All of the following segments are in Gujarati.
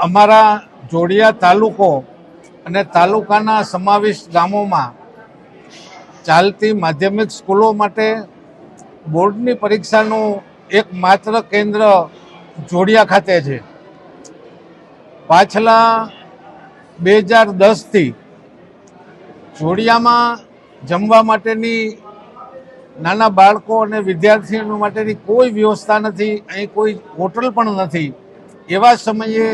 અમારા જોડિયા તાલુકો અને તાલુકાના સમાવિષ્ટ ગામોમાં ચાલતી માધ્યમિક સ્કૂલો માટે બોર્ડની પરીક્ષાનું એકમાત્ર કેન્દ્ર જોડિયા ખાતે છે. પાછલા 2010થી જોડિયામાં જમવા માટેની નાના બાળકો અને વિદ્યાર્થીઓ માટેની કોઈ વ્યવસ્થા નથી. અહીં કોઈ હોટલ પણ નથી. એવા સમયે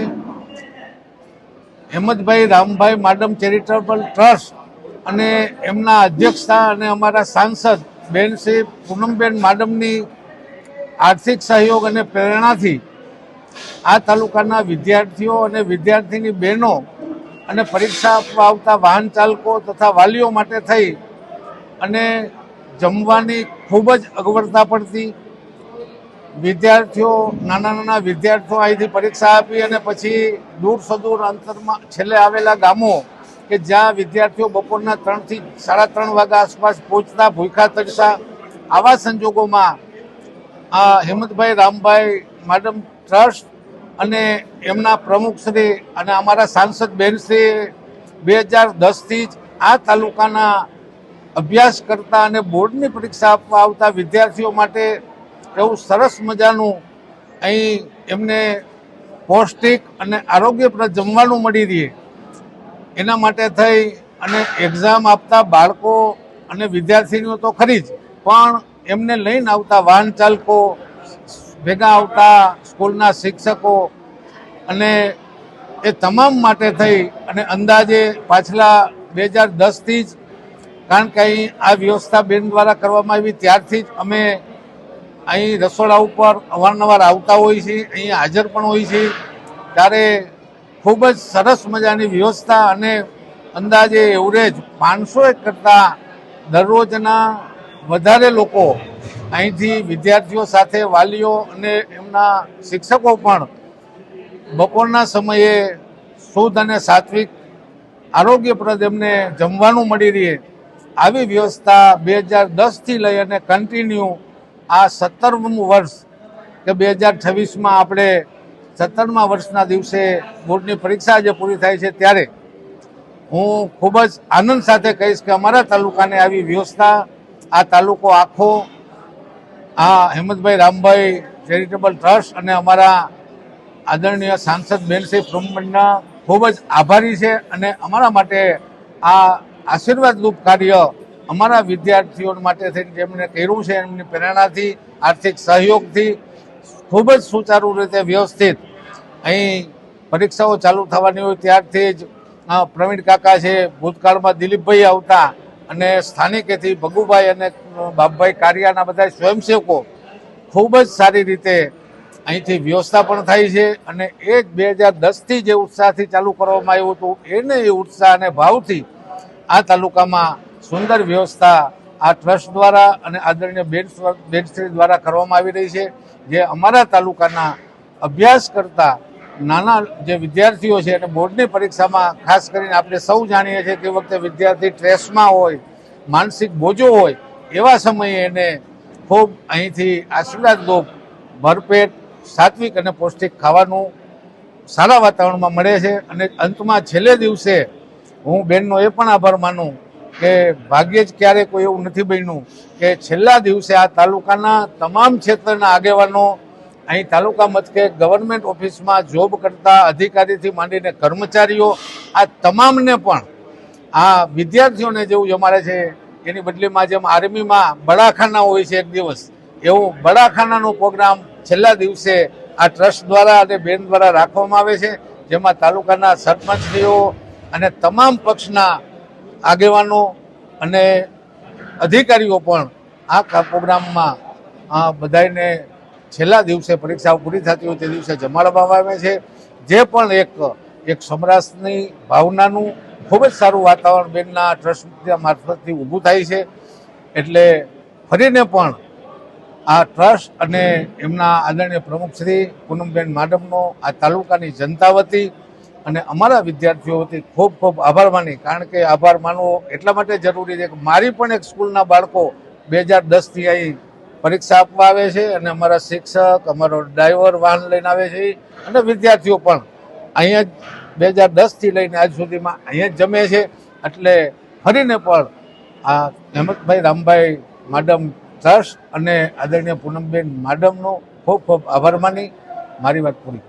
હેમંતભાઈ રામભાઈ માડમ ચેરિટેબલ ટ્રસ્ટ અને એમના અધ્યક્ષતા અને અમારા સાંસદ બેન શ્રી પૂનમબેન માડમની આર્થિક સહયોગ અને પ્રેરણાથી આ તાલુકાના વિદ્યાર્થીઓ અને વિદ્યાર્થીની બહેનો અને પરીક્ષા આપવા આવતા વાહન ચાલકો તથા વાલીઓ માટે થઈ અને જમવાની ખૂબ જ અગવડતા પડતી. વિદ્યાર્થીઓ નાના વિદ્યાર્થીઓ અહીંથી પરીક્ષા આપી અને પછી દૂર સુદૂર અંતરમાં છેલ્લે આવેલા ગામો કે જ્યાં વિદ્યાર્થીઓ બપોરના 3 થી 3:30 વાગ્યા આસપાસ પહોંચતા ભૂખ્યા તરસા. આવા સંજોગોમાં આ હેમંતભાઈ રામભાઈ માડમ ટ્રસ્ટ અને એમના પ્રમુખશ્રી અને અમારા સાંસદ બેનશ્રી 2010થી જ આ તાલુકાના અભ્યાસ કરતા અને બોર્ડની પરીક્ષા આપવા આવતા વિદ્યાર્થીઓ માટે એવું સરસ મજાનું અહીં એમને પૌષ્ટિક અને આરોગ્યપ્રદ જમવાનું મળી રહે એના માટે થઈ અને એક્ઝામ આપતા બાળકો અને વિદ્યાર્થીનીઓ તો ખરી જ, પણ એમને લઈને આવતા વાહન ચાલકો, ભેગા આવતા સ્કૂલના શિક્ષકો અને એ તમામ માટે થઈ અને અંદાજે પાછલા 2010થી જ, કારણ કે અહીં આ વ્યવસ્થા બેન દ્વારા કરવામાં આવી ત્યારથી જ અમે અહીં રસોડા ઉપર અવારનવાર આવતા હોઈએ છીએ, અહીં હાજર પણ હોઈએ છીએ. ત્યારે ખૂબ જ સરસ મજાની વ્યવસ્થા અને અંદાજે એવરેજ 500 કરતાં દરરોજના વધારે લોકો અહીંથી વિદ્યાર્થીઓ સાથે વાલીઓ અને એમના શિક્ષકો પણ બપોરના સમયે શુદ્ધ અને સાત્વિક આરોગ્યપ્રદ એમને જમવાનું મળી રહે આવી વ્યવસ્થા 2010થી લઈ અને કન્ટિન્યુ આ 17મું વર્ષ કે 2026માં આપણે 17મા વર્ષના દિવસે બોર્ડની પરીક્ષા જે પૂરી થાય છે ત્યારે હું ખૂબ જ આનંદ સાથે કહીશ કે અમારા તાલુકાને આવી વ્યવસ્થા, આ તાલુકો આખો આ હેમંતભાઈ રામભાઈ ચેરિટેબલ ટ્રસ્ટ અને અમારા આદરણીય સાંસદ બેન શ્રી પૂનમબેનના ખૂબ જ આભારી છે. અને અમારા માટે આ આશીર્વાદરૂપ કાર્ય અમારા વિદ્યાર્થીઓ માટે થઈને જેમણે કર્યું છે એમની પ્રેરણાથી, આર્થિક સહયોગથી ખૂબ જ સુચારુ રીતે વ્યવસ્થિત અહીં પરીક્ષાઓ ચાલુ થવાની હોય ત્યારથી જ પ્રવીણ કાકા છે, ભૂતકાળમાં દિલીપભાઈ આવતા અને સ્થાનિકેથી ભગુભાઈ અને બાપભાઈ કારિયાના બધા સ્વયંસેવકો ખૂબ જ સારી રીતે અહીંથી વ્યવસ્થા પણ થાય છે. અને એ જ 2010થી જે ઉત્સાહથી ચાલુ કરવામાં આવ્યું હતું એને એ ઉત્સાહ અને ભાવથી આ તાલુકામાં સુંદર વ્યવસ્થા આ ટ્રસ્ટ દ્વારા અને આદરણીય બેનશ્રી દ્વારા કરવામાં આવી રહી છે. જે અમારા તાલુકાના અભ્યાસ કરતા નાના જે વિદ્યાર્થીઓ છે અને બોર્ડની પરીક્ષામાં ખાસ કરીને આપણે સૌ જાણીએ છીએ કે વખતે વિદ્યાર્થી સ્ટ્રેસમાં હોય, માનસિક બોજો હોય, એવા સમયે એને ખૂબ અહીંથી આશીર્વાદરૂપ ભરપેટ સાત્વિક અને પૌષ્ટિક ખાવાનું સારા વાતાવરણમાં મળે છે. અને અંતમાં છેલ્લે દિવસે હું બેનનો એ પણ આભાર માનું કે ભાગ્યે જ ક્યારેય કોઈ એવું નથી બન્યું કે છેલ્લા દિવસે આ તાલુકાના તમામ ક્ષેત્રના આગેવાનો અહીં તાલુકા મથકે ગવર્મેન્ટ ઓફિસમાં જોબ કરતા અધિકારીથી માંડીને કર્મચારીઓ આ તમામને પણ આ વિદ્યાર્થીઓને જેવું જમાડે છે એની બદલીમાં જેમ આર્મીમાં બડાખાના હોય છે એક દિવસ, એવું બડાખાનાનો પ્રોગ્રામ છેલ્લા દિવસે આ ટ્રસ્ટ દ્વારા અને બેન દ્વારા રાખવામાં આવે છે. જેમાં તાલુકાના સરપંચશ્રીઓ અને તમામ પક્ષના આગેવાનો અને અધિકારીઓ પણ આ પ્રોગ્રામમાં બધાને છેલ્લા દિવસે પરીક્ષાઓ પૂરી થતી હોય તે દિવસે જમાડવામાં આવે છે. જે પણ એક સમરસની ભાવનાનું ખૂબ જ સારું વાતાવરણ બેનના ટ્રસ્ટ મારફતથી ઊભું થાય છે. એટલે ફરીને પણ આ ટ્રસ્ટ અને એમના આદરણીય પ્રમુખશ્રી પૂનમબેન માડમનો આ તાલુકાની જનતા વતી અને અમારા વિદ્યાર્થીઓ વતી ખૂબ ખૂબ આભાર માની. કારણ કે આભાર માનવો એટલા માટે જરૂરી છે કે મારી પણ એક સ્કૂલના બાળકો 2010થી અહીં પરીક્ષા આપવા આવે છે અને અમારા શિક્ષક, અમારો ડ્રાઈવર વાહન લઈને આવે છે અને વિદ્યાર્થીઓ પણ અહીંયા જ 2010થી લઈને આજ સુધીમાં અહીંયા જ જમે છે. એટલે ફરીને પણ આ હેમંતભાઈ રામભાઈ માડમ ટ્રસ્ટ અને આદરણીય પૂનમબેન માડમનો ખૂબ ખૂબ આભાર માની મારી વાત પૂરી.